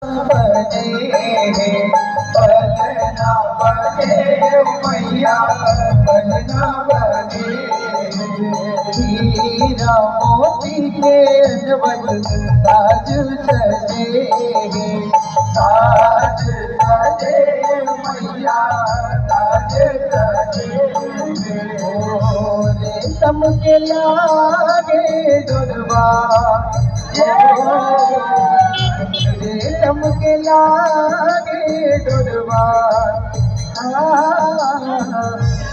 बने पलना बने मैया पलना बने हीरा मोती के अजमल ताज सजे ताज सजे मैया ताज सजे रेशम के लागे दुर्बा रेशम के लागे दुर्बा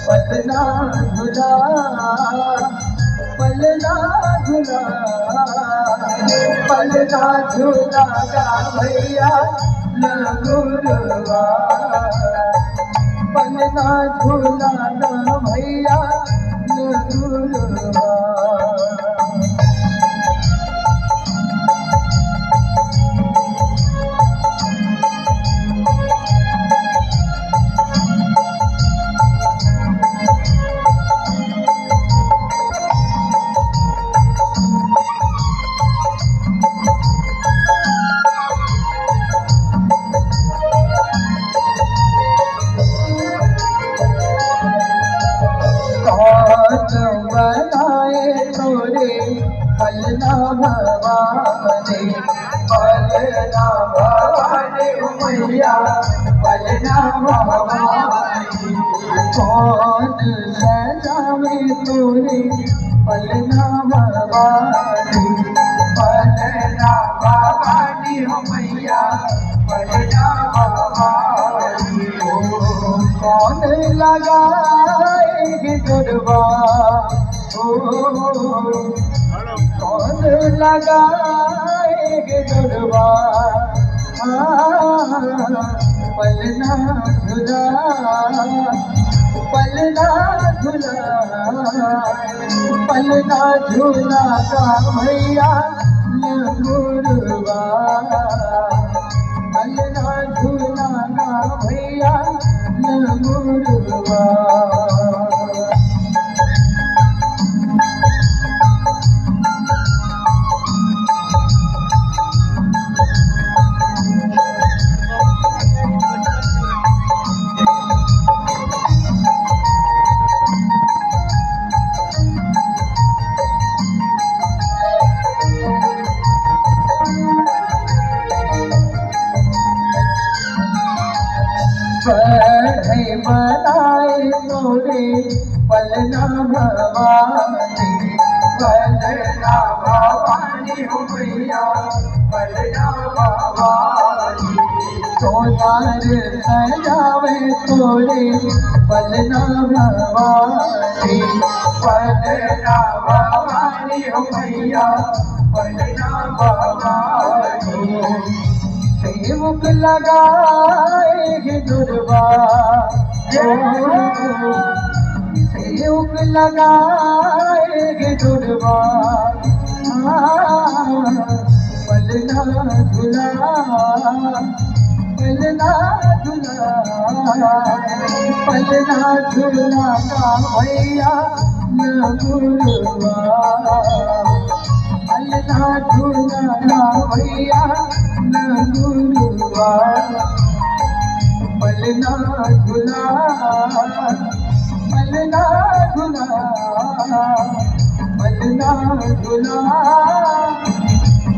पलना झूला पलना झूला पलना झूला का भैया लगुरवा पलना झूला का भैया लगुरवा बनाए तोरे पलना भवानी पलना भवानी मैया पलना भवानी कौन सजावे तोरे पलना भवानी पलना भवानी मैया पलना भवानी कौन लगाएगी दुर्बा कौन लगाएगी दुर्बा पलना झूला पलना झूला पलना झूला का भैया लगुरवा पलना झूला का भैया लगुरवा पढ़े बनाए तोरे पलना भवानी पलना भवानी हो भैया पलना भवानी सोनार सजावे तोरे पलना भवानी पलना भवानी हो भैया पलना भवानी सेवक लगाएगी दुर्बा सेवक लगाएगी दुर्बा पलना झूला पलना झूला पलना झूला का भैया लगुरवा पलना झूला का भैया लगुरवा पलना झूला पलना झूला पलना झूला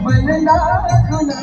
पलना झूला